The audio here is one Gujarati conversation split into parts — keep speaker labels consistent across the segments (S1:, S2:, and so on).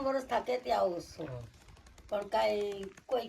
S1: 3 વર્ષ થાકે ત્યાં આવું છું પણ કાંઈ કોઈ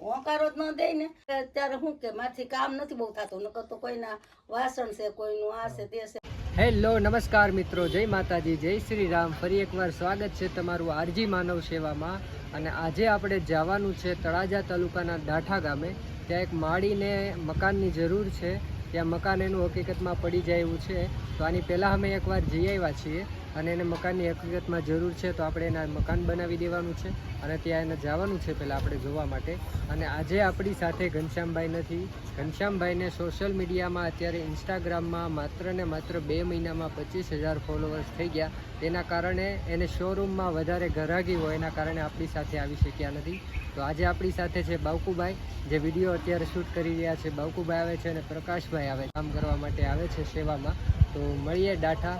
S1: હોંકારો જ ન દે ને ત્યારે શું કે મારથી કામ નથી બહુ થતું નકર તો કોઈના વાસણ છે કોઈનું આ છે તે છે.
S2: હેલો નમસ્કાર મિત્રો, જય માતાજી, જય શ્રી રામ. ફરી એકવાર સ્વાગત છે તમારું આરજી માનવ સેવામાં. અને આજે આપણે જવાનું છે તળાજા તાલુકાના દાઠા ગામે. ત્યાં એક માળીને મકાનની જરૂર છે. ત્યાં મકાન એનું હકીકતમાં પડી જાય એવું છે. તો આની પહેલાં અમે એકવાર જઈ આવ્યા છીએ અને એને મકાનની હકીકતમાં જરૂર છે. તો આપણે એના મકાન બનાવી દેવાનું છે અને ત્યાં એને જવાનું છે પહેલાં આપણે જોવા માટે. અને આજે આપણી સાથે ઘનશ્યામભાઈ નથી. ઘનશ્યામભાઈને સોશિયલ મીડિયામાં અત્યારે ઇન્સ્ટાગ્રામમાં માત્ર ને માત્ર 2 મહિનામાં 25,000 ફોલોવર્સ થઈ ગયા. તેના કારણે એને શોરૂમમાં વધારે ગ્રાહકી હોય એના કારણે આપણી સાથે આવી શક્યા નથી. તો આજે આપણી સાથે છે બાવકુભાઈ, જે વિડીયો અત્યારે શૂટ કરી રહ્યા છે. બાવકુભાઈ આવે છે અને પ્રકાશભાઈ આવે કામ કરવા માટે આવે છે સેવામાં. તો મળીએ દાઠા,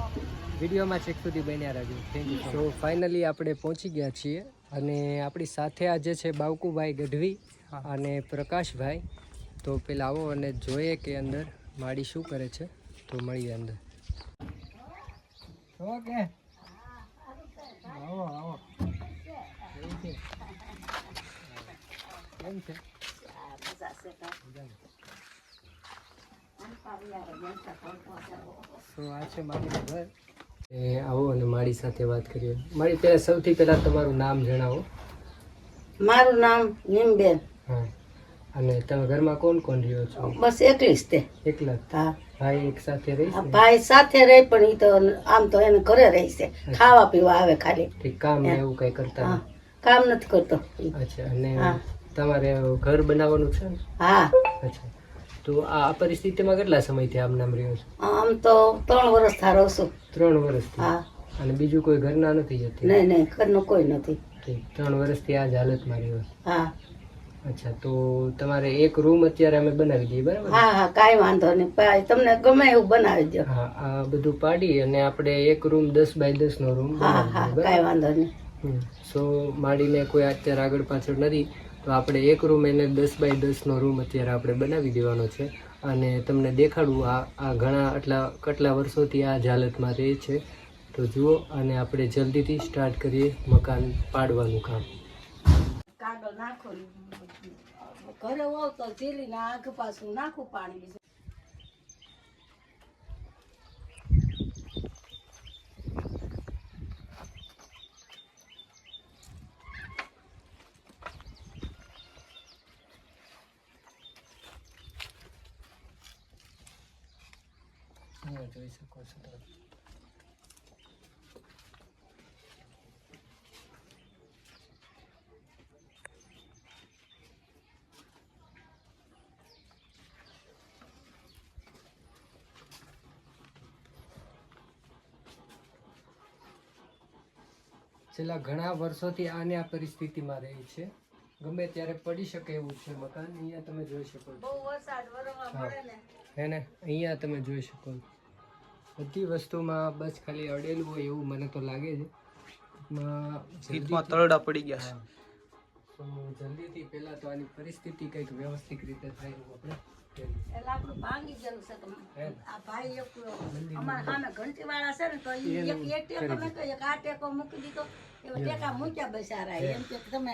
S2: વિડીયોમાં છેક સુધી બન્યા રહેજો. Thank you. તો ફાઇનલી આપણે પહોંચી ગયા છીએ અને આપણી સાથે આજે છે બાવકુભાઈ ગઢવી અને પ્રકાશભાઈ. તો પેલા આવો અને જોઈએ કે અંદર માળી શું કરે છે. તો મળીએ અંદર. ઓકે, આવો આવો. કેમ છે? તો આ છે મારું ઘર. આવો અને મારી સાથે વાત કરીએ. મારી પહેલા સૌથી પહેલા તમારું નામ જણાવો.
S1: મારું નામ નીમબેન.
S2: હા, અને તમે ઘરમાં કોણ કોણ રહ્યો છો?
S1: બસ એકલી જ તે.
S2: એકલા?
S1: હા.
S2: ભાઈ એક સાથે રહી છે?
S1: ભાઈ સાથે રહે પણ ઈ તો આમ તો એને ઘરે રહે છે, ખાવા પીવા આવે ખાલી.
S2: ઠીક. કામ ને એવું કઈ કરતા
S1: હા, કામ નથી કરતો.
S2: અચ્છા. અને તમારે ઘર બનાવવાનું છે ને?
S1: હા.
S2: અચ્છા. તો આ પરિસ્થિતિમાં કેટલા સમયથી આમ નામ રહ્યો છો?
S1: આમ તો 3 વર્ષ થા રહું છું.
S2: 3 વર્ષથી?
S1: હા.
S2: અને બીજું કોઈ ઘરના નથી જતી?
S1: નહીં નહીં, ઘરનું કોઈ નથી.
S2: ઠીક. 3 વર્ષથી આ જ હાલતમાં રહ્યો છો?
S1: હા.
S2: અચ્છા. તો તમારે એક રૂમ અત્યારે અમે બનાવી દઈએ, બરાબર?
S1: હા હા, કાંઈ વાંધો નહીં. ભાઈ તમને ગમે એવું બનાવી દો.
S2: હા, આ બધું પાડી અને આપણે એક રૂમ 10 બાય 10 નો રૂમ
S1: હા હા, કાંઈ વાંધો નહીં.
S2: સો માડીને કોઈ અત્યારે આગળ પાછળ નથી, તો આપણે એક રૂમ એને 10 બાય 10 નો રૂમ અત્યારે આપણે બનાવી દેવાનો છે. અને તમને દેખાડું આ ઘણા કેટલા વર્ષોથી આ જ હાલતમાં રહે છે. તો જુઓ, અને આપણે જલ્દીથી સ્ટાર્ટ કરીએ મકાન પાડવાનું કામ.
S1: કાગળ નાખો, ઘરે હોવ તો ઝીલીને આગ પાછું નાખું પાણી.
S2: જોઈ શકો છો તમે. છેલ્લા ઘણા વર્ષોથી આને આ પરિસ્થિતિમાં રહી છે. ગમે ત્યારે પડી શકે એવું છે મકાન. અહીંયા તમે જોઈ શકો છો.
S1: બહુ વરસાદ વરવા પડે ને.
S2: હે ને? અહીંયા તમે જોઈ શકો છો. બધી વસ્તુમાં બસ ખાલી અડેલું હોય એવું મને તો લાગે છે.
S3: તરડા પડી ગયા.
S2: તો જલ્દીથી પહેલા તો આની પરિસ્થિતિ કંઈક વ્યવસ્થિત રીતે થાય એવું આપણે.
S1: એટલે આપણું ભાંગી ગયેલું છે તમે. આ ભાઈ એક અમારા સામે ઘંટીવાળા છે ને, તો ઈ એક ટેકો મેં કહ્યું કે આ ટેકો મૂકી દીધો. એવા ટેકા મૂક્યા બસારા. એમ કે તમે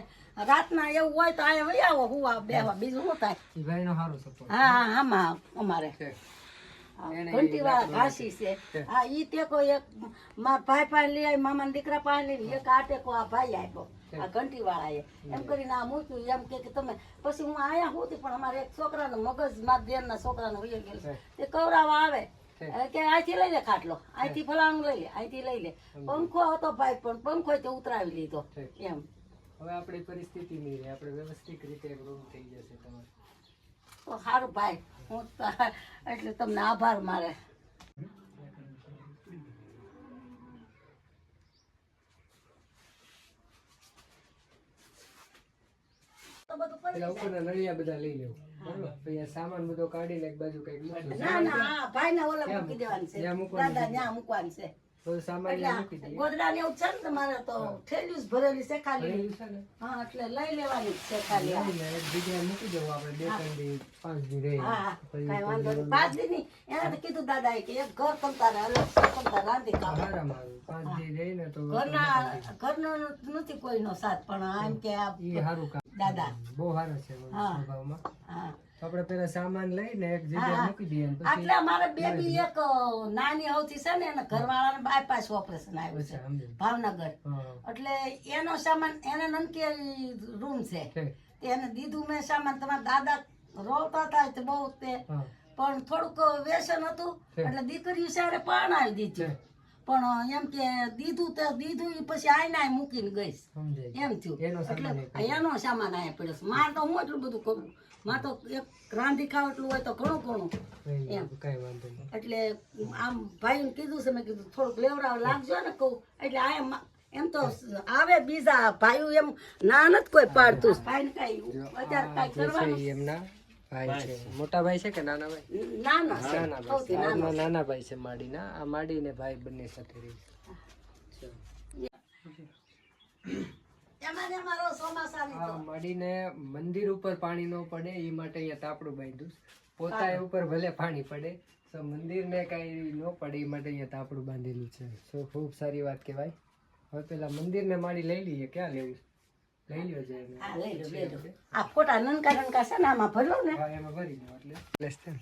S1: રાતના એવું હોય તો આ વહી આવો હુવા બેહવા, બીજું શું થાય.
S2: ઈ ભાઈનો સારો સપોર્ટ.
S1: હા હા, આમાં અમારે ઘંટીવાળા ઘાસી છે. હા, ઈ ટેકો એક મારા ભાઈ પાસે લઈ આવી, મામાના દીકરા પાસે લઈ, એક આ ટેકો આ ભાઈ આપ્યો આ ઘંટીવાળાએ. એમ કરીને આ મૂક્યું. એમ કે તમે પછી હું આયા હોતી પણ અમારે એક છોકરાનો મગજ મારા દેરના છોકરાનો વહી ગયેલો છે. તે કવરાવા આવે કે અહીંથી લઈ લે ખાટલો, અહીંથી ફલાણું લઈ લે, અહીંથી લઈ લે. પંખો હતો ભાઈ પણ પંખો તો ઉતરાવી લીધો. એમ
S2: હવે આપણી પરિસ્થિતિ નહીં રહે, આપણે વ્યવસ્થિત રીતે એક રૂમ થઈ જશે તમારે.
S1: તો સારું ભાઈ, હું એટલે તમને આભાર મારે.
S2: પેલા ઉપરના નળિયા બધા લઈ લેવું, બરોબર? પછી આ સામાન બધો કાઢીને એક બાજુ કઈક મૂકવું.
S1: ના ના, ભાઈ ના ઓલા મૂકી દેવાનું છે, દાદા ન્યા મૂકવાનું છે.
S2: બધું સામાન
S1: એટલે
S2: મૂકી દઈએ.
S1: ગોદડા ને એવું છે ને તમારે તો થેલીયું જ ભરેલી છે ખાલી.
S2: ભરેલું છે ને?
S1: હા એટલે લઈ લેવાની જ છે ખાલી.
S2: લઈને એક જગ્યાએ મૂકી દેવું આપણે 2-3 દી 5 દી રહે.
S1: હા કઈ વાંધો નહીં. 5 દી ની એને તો કીધું દાદાએ કે એક ઘર તમતારે અલગ તમતારે રાંધી ખાવ.
S2: આરામ આવે 5 દી રહીને તો
S1: ઘરનો નથી કોઈનો સાથ પણ એમ કે આ
S2: ઈ સારું કામ
S1: દાદા
S2: બહુ સારા છે સ્વભાવમાં.
S1: હા
S2: તો આપણે પેલા સામાન લઈને એક જગ્યાએ મૂકી દઈએ અને પછી
S1: એટલે અમારે બેબી એક નાની હવથી છે ને એને ઘરવાળાને બાયપાસ ઓપરેશન આવ્યું છે
S2: સમજે.
S1: ભાવનગર.
S2: હા.
S1: એટલે એનો સામાન એને નનકી રૂમ છે
S2: ઠીક.
S1: તે એને દીધું મેં સામાન. તમારા દાદા રોતા હતા તે બહુ તે
S2: હા.
S1: પણ થોડુંક વ્યસન હતું એટલે દીકરીઓ સારે પરણાવી દીધી. પણ એમ કે દીધું તે દીધું ઈ પછી આઈને મૂકીને ગઈશ
S2: સમજાય.
S1: એમ થયું.
S2: એનો સામાન
S1: એટલે એનો સામાન આયા પડ્યો છે. માર તો હું એટલું બધું કરું. માં તો એક રાંધી ખાવ એટલું હોય તો ઘણું ઘણું.
S2: કઈ વાંધો નહીં.
S1: એટલે આમ ભાઈને કીધું છે મેં કીધું થોડુંક લેવડાવ લાગજો ને કહું. એટલે આ એમ તો આવે બીજા ભાઈઓ એમ ના નથી કોઈ પાડતું. ભાઈને કઈ અત્યારે કઈ કરવાનું
S2: એમના ભાઈ છે. મોટા ભાઈ છે કે નાના ભાઈ?
S1: ના ના
S2: નાના
S1: સૌથી
S2: ભાઈ.
S1: નાનો.
S2: નાના ભાઈ છે માડીના. આ માડી ને ભાઈ બંને સાથે રહે છે.
S1: એમાં ને અમારો ચોમાસાની
S2: આ માડીને મંદિર ઉપર પાણી ન પડે એ માટે અહીંયા તાપડું બાંધ્યું. પોતા ઉપર ભલે પાણી પડે તો મંદિરને કાંઈ ન પડે એ માટે અહીંયા તાપડું બાંધેલું છે. સો ખૂબ સારી વાત કહેવાય. હવે પેલા મંદિરને માડી લઈ લઈએ. ક્યાં લેવું? લઈ લ્યો છે એને.
S1: હા લઈ લો લઈ લો. આ ફોટા નનકા નનકા છે ને આમાં ભર્યો ને.
S2: હા એમાં ભરી દો એટલે લેસ થાય ને.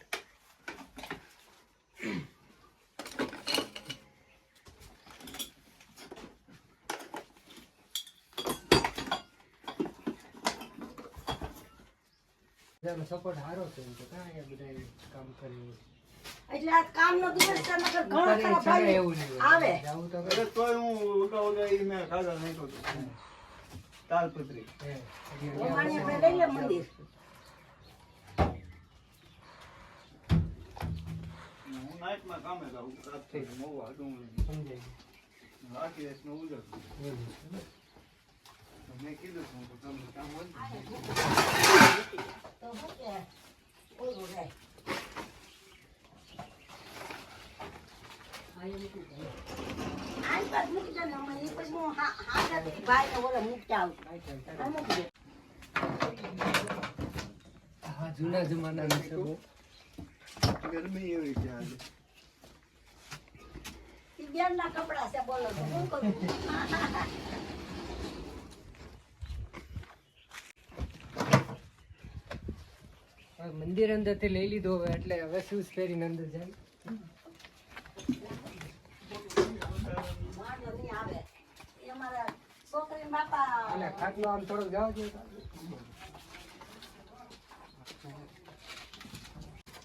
S2: બધાનો સપોર્ટ સારો છે એમ તો કાંઈ અહીંયા બધા કામ કરીએ.
S1: એટલે આ કામનો દિવસ છે નકર ઘણા ખરા ભાઈ
S2: એવું નહીં
S1: આવે.
S2: જાવું તો
S3: અરે તોય હું ઉગાઉગા ઈ મેં ખાધા નહીં તો તાલપત્રી
S2: હે.
S1: ઓમાણી આપણે લઈ લે મંદિર.
S3: હું નાઇટમાં કામે જાઉં રાતથી મોવા ડુંગળી
S2: સમજાય ગયું.
S3: આખી રાતનો ઉજાગરો.
S2: એવું છે ને?
S3: મેં કીધું હતું તો તમને કામ હોય
S1: તો શું કે ઓલું રહે. આ બાદ મૂકી દે ને અમે ઈ પછી હું હાથેથી ભાઈને ઓલે મૂકતા આવું. આ મૂકી દે.
S2: હા જૂના જમાનાનું છે બહુ.
S3: ગરમી એવી છે આજે.
S1: ઈ બેનના કપડાં છે બોલો તો શું કરું?
S2: હવે મંદિર અંદરથી લઈ લીધો હવે એટલે હવે શૂઝ પહેરીને અંદર જાય.
S1: વાંધો નહીં આવે. એ અમારા છોકરીના બાપા
S2: અને ખાટલો આમ થોડોક જાવ છે.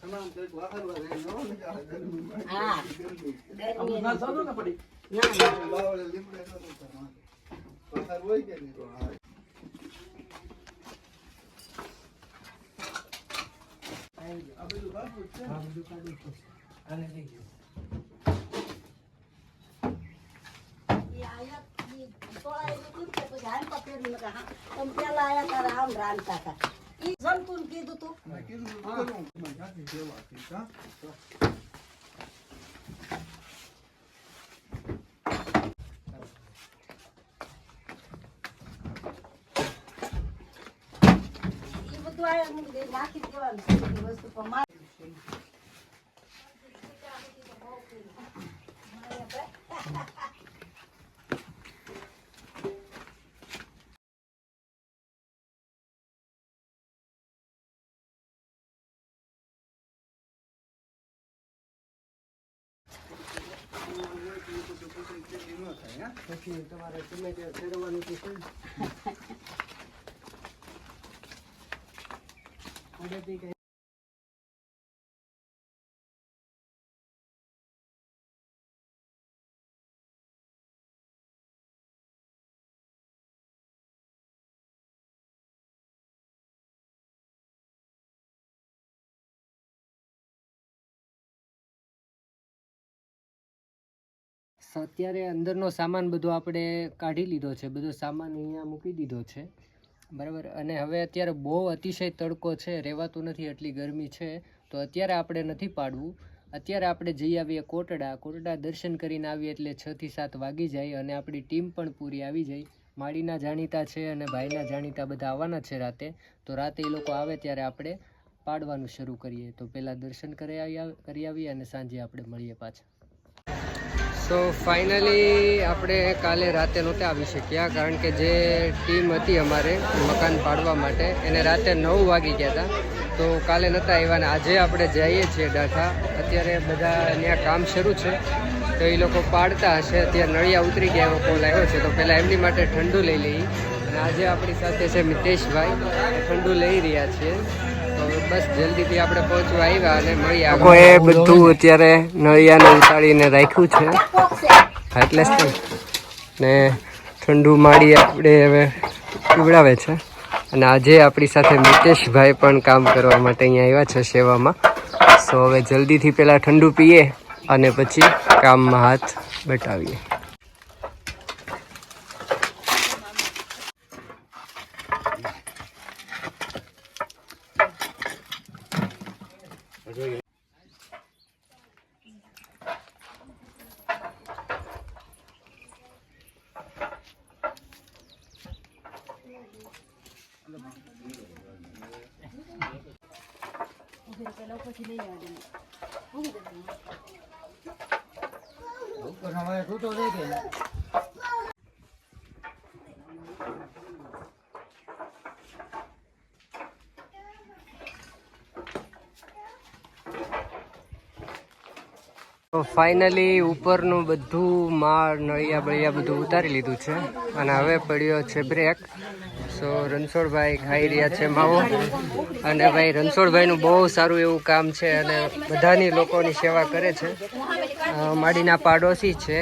S3: તમામ તો એક વાહરવા રહે નો મજા આવે ગરમીમાં.
S1: હા
S3: ગરમી.
S1: ગરમી
S3: ના સારું ના પડી.
S1: ના
S3: બાવળે લીમડે નતો કરવાનો. વાહર હોય કે નહીં તો હા. આ બધું બાપુ જ છે.
S2: હા બધું કાઢી છે. આને લઈ ગયો.
S1: ઈ આયા ઈ તોળાઈ લીધું ને પછી હાલ પકડી નકા હા તમે પેલા આયા તારા આમ રાંધતા હતા. ઈ જંતુને કીધું તું.
S3: મેં કીધું કરું મેં ક્યાંથી સેવા કરી હા.
S1: ઈ બધું આયા મૂકી દે નાખી દેવાનું છે બધી વસ્તુ પણ મારે
S2: પછી તમારે ગમે ત્યાં ફેરવવાનું તો છે જ. અંદરથી કંઈ અત્યારે અંદરનો સામાન બધો આપણે કાઢી લીધો છે. બધો સામાન અહીંયા મૂકી દીધો છે બરાબર. અને હવે અત્યારે બહુ અતિશય તડકો છે, રહેવાતું નથી, એટલી ગરમી છે. તો અત્યારે આપણે નથી પાડવું. અત્યારે આપણે જઈ આવીએ કોટડા દર્શન કરીને આવીએ એટલે 6 થી 7 વાગી જાય અને આપણી ટીમ પણ પૂરી આવી જાય. માળીના જાણીતા છે અને ભાઈના જાણીતા બધા આવવાના છે રાતે. તો રાતે એ લોકો આવે ત્યારે આપણે પાડવાનું શરૂ કરીએ. તો પહેલાં દર્શન કરી આવીએ અને સાંજે આપણે મળીએ પાછા. સો ફાઇનલી આપણે કાલે રાતે નહોતા આવી શક્યા કારણ કે જે ટીમ હતી અમારે મકાન પાડવા માટે એને રાતે 9 વાગી ગયા હતા. તો કાલે નહોતા આવ્યા અને આજે આપણે જઈએ છીએ ડાઠા. અત્યારે બધા ત્યાં કામ શરૂ છે તો એ લોકો પાડતા હશે. અત્યારે નળિયા ઉતરી ગયા એવો કોલ આવ્યો છે. તો પહેલાં એમની માટે ઠંડુ લઈ લઈએ. અને આજે આપણી સાથે છે મિતેશભાઈ, ઠંડુ લઈ રહ્યા છીએ. તો બસ જલ્દીથી આપણે પહોંચવા આવ્યા અને મળીએ. લોકોએ બધું અત્યારે નળિયાને ઉતારીને રાખ્યું છે એટલે જ ને ઠંડુ માળી આપણે હવે પીવડાવે છે. અને આજે આપણી સાથે મિતેશભાઈ પણ કામ કરવા માટે અહીંયા આવ્યા છે સેવામાં. સો હવે જલ્દીથી પહેલાં ઠંડુ પીએ અને પછી કામમાં હાથ બટાવીએ. તો ફાઇનલી ઉપરનું બધું માળ નળિયા બળિયા બધું ઉતારી લીધું છે અને હવે પડ્યો છે બ્રેક. સો રણછોડભાઈ ખાઈ રહ્યા છે માવો. અને ભાઈ રણછોડભાઈનું બહુ સારું એવું કામ છે અને બધાની લોકોની સેવા કરે છે. માડીના પાડોશી છે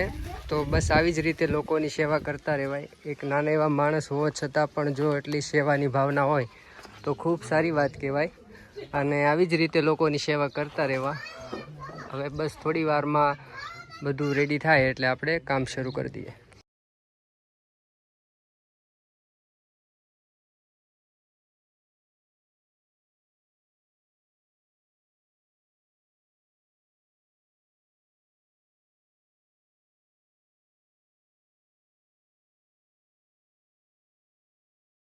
S2: તો બસ આવી જ રીતે લોકોની સેવા કરતા રહેવાય. એક નાના એવા માણસ હોવા છતાં પણ જો એટલી સેવાની ભાવના હોય તો ખૂબ સારી વાત કહેવાય. અને આવી જ રીતે લોકોની સેવા કરતા રહેવા. હવે બસ થોડી વારમાં બધું રેડી થાય એટલે આપણે કામ શરૂ કરી દઈએ.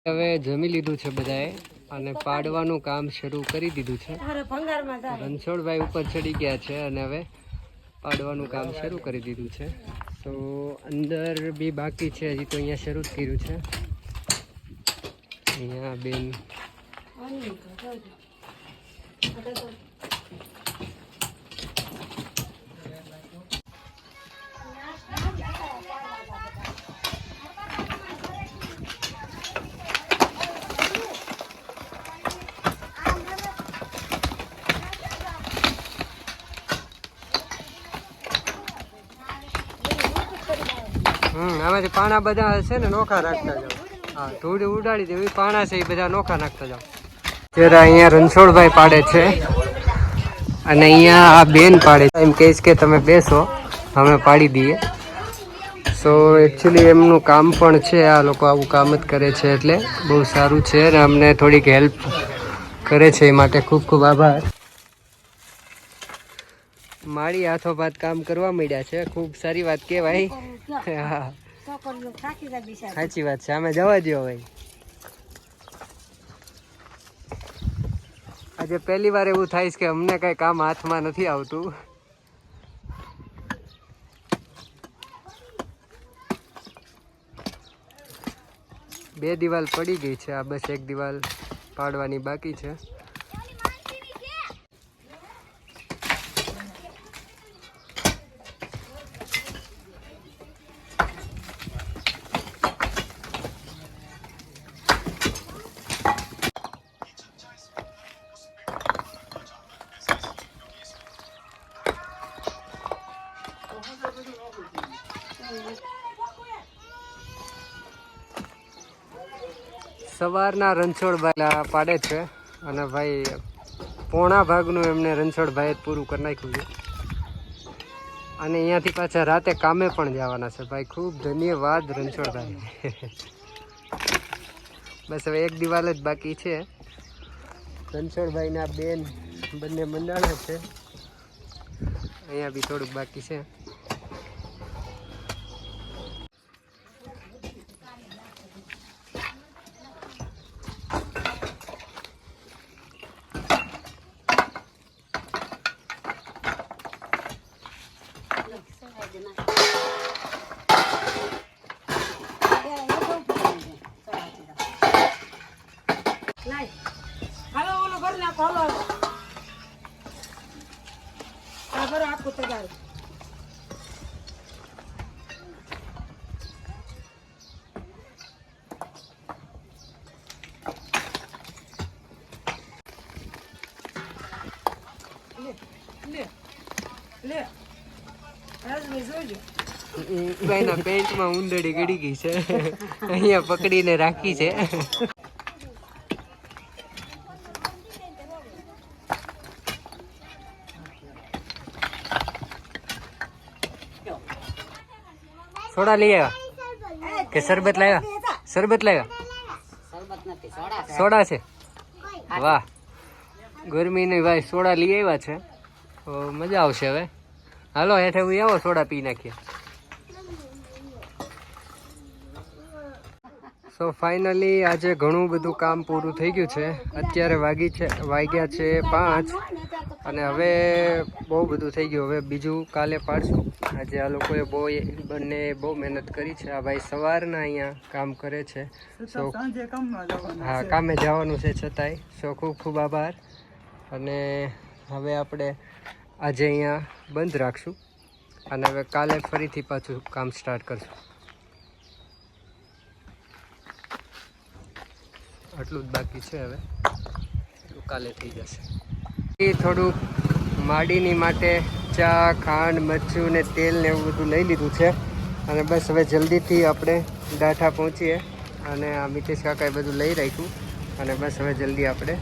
S2: હવે જમી લીધું છે બધાએ અને પાડવાનું કામ શરૂ કરી દીધું છે. રણછોડભાઈ ઉપર ચડી ગયા છે અને હવે પાડવાનું કામ શરૂ કરી દીધું છે. તો અંદર બી બાકી છે, હજી તો અહીંયા શરૂ જ કર્યું છે. અહીંયા બેન આમાંથી પાણા બધા છે ને નોખા રાખતા જાઓ. હા, ધૂળ ઉડાડી દેવી પાણા છે એ બધા નોખા નાખતા જાઓ. અત્યારે અહીંયા રણછોડભાઈ પાડે છે અને અહીંયા આ બેન પાડે છે. એમ કહીશ કે તમે બેસો અમે પાડી દઈએ. સો એકચ્યુઅલી એમનું કામ પણ છે, આ લોકો આવું કામ જ કરે છે એટલે બહુ સારું છે અને અમને થોડીક હેલ્પ કરે છે એ માટે ખૂબ ખૂબ આભાર. મારી હાથોપાથ કામ કરવા માંડ્યા છે, ખૂબ સારી વાત કહેવાય. હા સાચી વાત છે. અમે જવા દો ભાઈ. આજે પહેલી વાર એવું થાય છે કે અમને કઈ કામ હાથમાં નથી આવતું. બે દિવાલ પડી ગઈ છે, આ બસ એક દિવાલ પાડવાની બાકી છે. સવારના રણછોડભાઈ પાડે છે અને ભાઈ પોણા ભાગનું એમને રણછોડભાઈ પૂરું કરી નાખ્યું છે. અને અહીંયાથી પાછા રાતે કામે પણ જવાના છે. ભાઈ ખૂબ ધન્યવાદ રણછોડભાઈ. બસ હવે એક દિવાલ જ બાકી છે. રણછોડભાઈના બેન બંને મંડાણા છે. અહીંયા બી થોડુંક બાકી છે.
S1: હાલો ઓલું ભરી નાખો હાલો આ ભરો આખું તગાર લે લે રાજભાઈ જોજો
S2: ભાઈના પેન્ટમાં ઉંદરડી ગળી ગઈ છે. અહીંયા પકડીને રાખી છે. સોડા લઈ આવ્યા કે શરબત લાવ્યા? શરબત લાવ્યા. સોડા છે. વાહ, ગરમીની ભાઈ સોડા લઈ આવ્યા છે. તો મજા આવશે હવે. હાલો હેઠે આવો, સોડા પી નાખીએ. સો ફાઇનલી આજે ઘણું બધું કામ પૂરું થઈ ગયું છે. અત્યારે વાગ્યા છે 5 અને હવે બહુ બધું થઈ ગયું. હવે બીજું કાલે પાડશું. આજે આ લોકોએ બંને બહુ મહેનત કરી છે. આ ભાઈ સવારના અહીંયા કામ કરે છે. સો હા, કામે જવાનું છે છતાંય. સો ખૂબ ખૂબ આભાર. અને હવે આપણે આજે અહીંયા બંધ રાખશું અને હવે કાલે ફરીથી પાછું કામ સ્ટાર્ટ કરશું. આટલું જ બાકી છે. હવે કાલે થઈ જશે. એ થોડુંક માડીની માટે ચા, ખાંડ, મરચું ને તેલ ને એવું બધું લઈ લીધું છે. અને બસ હવે જલ્દીથી આપણે ડાઠા પહોંચીએ. અને આ મિતેશ કાકાએ બધું લઈ રાખ્યું અને બસ હવે જલ્દી આપણે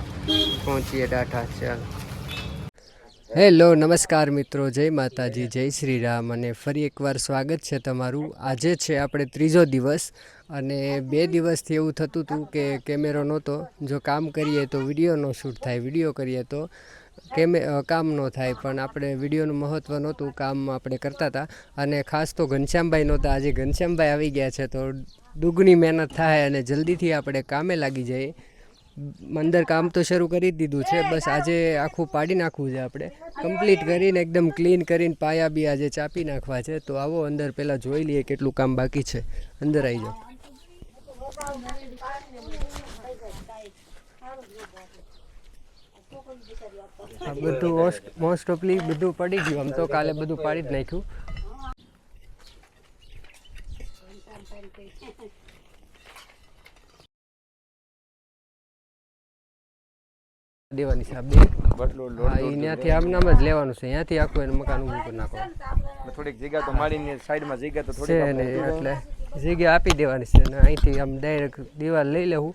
S2: પહોંચીએ ડાઠા. ચાલો. હેલો, નમસ્કાર મિત્રો, જય માતાજી, જય શ્રી રામ. અને ફરી એકવાર સ્વાગત છે તમારું. આજે છે આપણે 3જો દિવસ અને 2 દિવસથી એવું થતું હતું કે કેમેરો નહોતો. જો કામ કરીએ તો વિડીયો ન શૂટ થાય, વિડીયો કરીએ તો કામ ન થાય. પણ આપણે વિડીયોનું મહત્ત્વ નહોતું, કામ આપણે કરતા હતા. અને ખાસ તો ઘનશ્યામભાઈ નહોતા. આજે ઘનશ્યામભાઈ આવી ગયા છે તો દુગણી મહેનત થાય અને જલ્દીથી આપણે કામે લાગી જઈએ. અંદર કામ તો શરૂ કરી દીધું છે. બસ આજે આખું પાડી નાખવું છે. આપણે કમ્પ્લીટ કરીને એકદમ ક્લીન કરીને પાયા બી આજે ચાપી નાખવા છે. તો આવો અંદર પહેલાં જોઈ લઈએ કેટલું કામ બાકી છે. અંદર આવી જાઓ. આ બધું મોસ્ટ ઓફલી બધું પડી ગયું. આમ તો કાલે બધું પાડી જ નાખ્યું. દેવાની છે આ બે. હા, ત્યાંથી આમ નામ જ લેવાનું છે. ત્યાંથી આખું એને મકાન ઊભું કરી નાખવાનું.
S3: થોડીક જગ્યા તો માડીની સાઈડમાં જગ્યા તો
S2: છે ને, એટલે જગ્યા આપી દેવાની છે. ને અહીંથી આમ ડાયરેક્ટ દિવાલ લઈ લેવું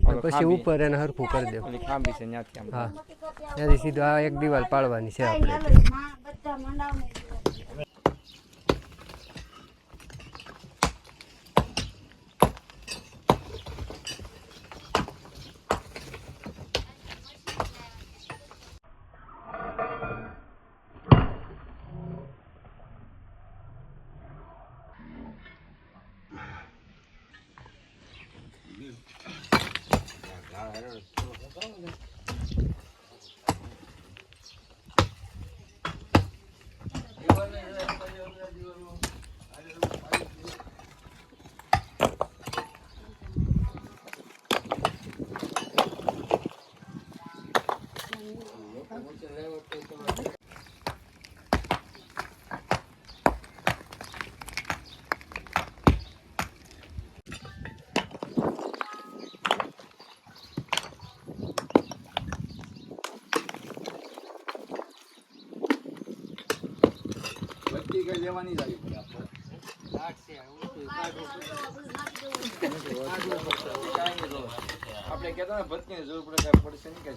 S2: અને પછી ઉપર એને હરખું કરી દેવું.
S3: ખાંભી છે ત્યાંથી.
S2: હા, ત્યાંથી સીધું આ એક દિવાલ પાડવાની છે આપણે.
S3: લેવાની જ આવી પડે આપણે કહેતા ને ભટકીને જરૂર પડે પડશે નહીં કે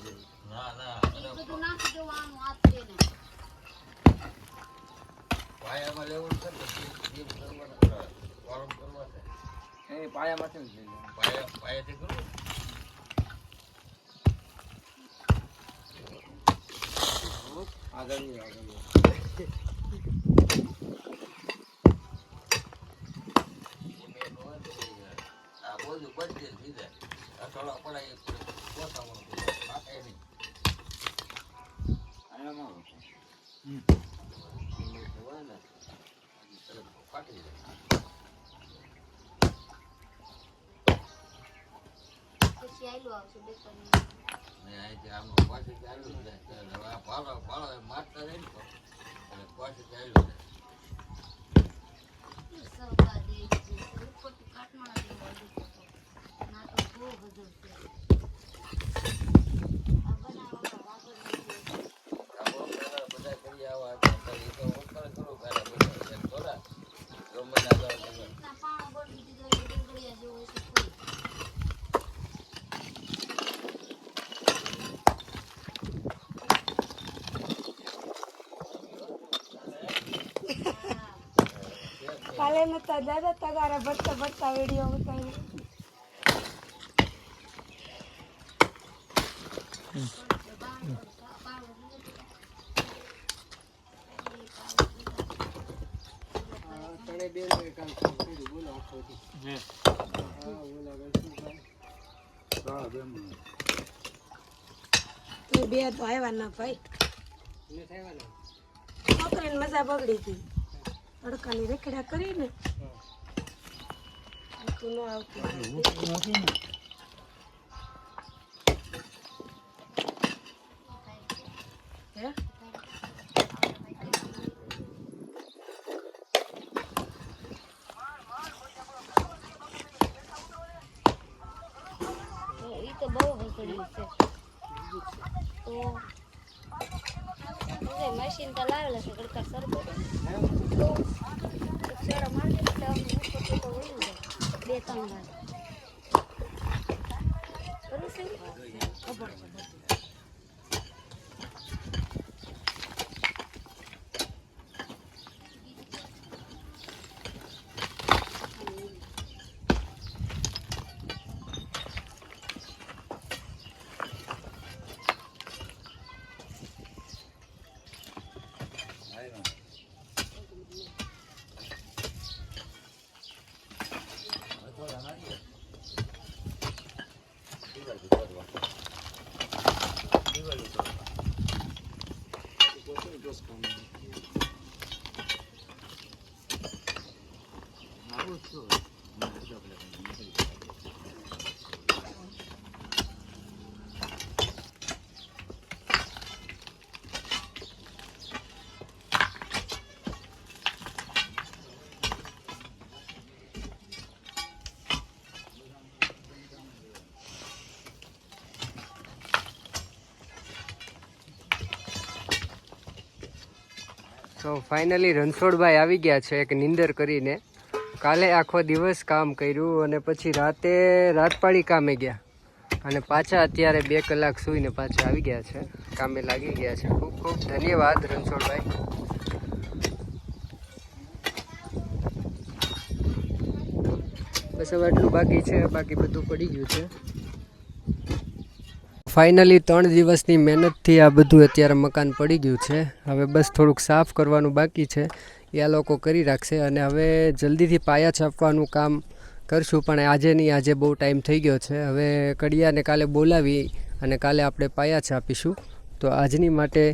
S3: પાયામાંથી જ લઈ પાયાથી કરું આગળ
S4: કાલે નતા દાદા તગારા ભરતા ભરતા વિડીયો ઉતાર્યો.
S2: તણે બેન કામ કર્યું બોલો આખોથી. હા બોલા ગણસુભાઈ.
S4: એ બે તો આવ્યા ના ભાઈ.
S2: ને થયા ને
S4: છોકરીને મજા બગડી હતી. તડકાની રેખડા કરીને તું ન આવતી. હે
S5: ઈ તો બહુ બગડ્યું છે. તો મશીન તો લાવેલા છે ગડકા સરબત તો છેડા મારી એટલે અમને ઉપર તો વળી જાય 2-3 વાર કરું છે ખબર છે.
S2: તો ફાઇનલી રણછોડભાઈ આવી ગયા છે એક નિંદર કરીને. કાલે આખો દિવસ કામ કર્યું અને પછી રાત પાડી કામે ગયા અને પાછા અત્યારે 2 કલાક સૂઈને પાછા આવી ગયા છે, કામે લાગી ગયા છે. ખૂબ ખૂબ ધન્યવાદ રણછોડભાઈ. બસ હવે આટલું બાકી છે, બાકી બધું પડી ગયું છે. ફાઇનલી 3 દિવસની મહેનતથી આ બધું અત્યારે મકાન પડી ગયું છે. હવે બસ થોડુંક સાફ કરવાનું બાકી છે, એ આ લોકો કરી રાખશે અને હવે જલ્દીથી પાયા છાપવાનું કામ કરશું. પણ આજે નહીં, આજે બહુ ટાઈમ થઈ ગયો છે. હવે કડિયાને કાલે બોલાવી અને કાલે આપણે પાયા છાપીશું. તો આજની માટે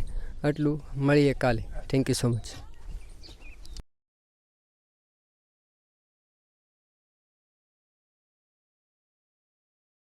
S2: આટલું, મળીએ કાલે. Thank you so much.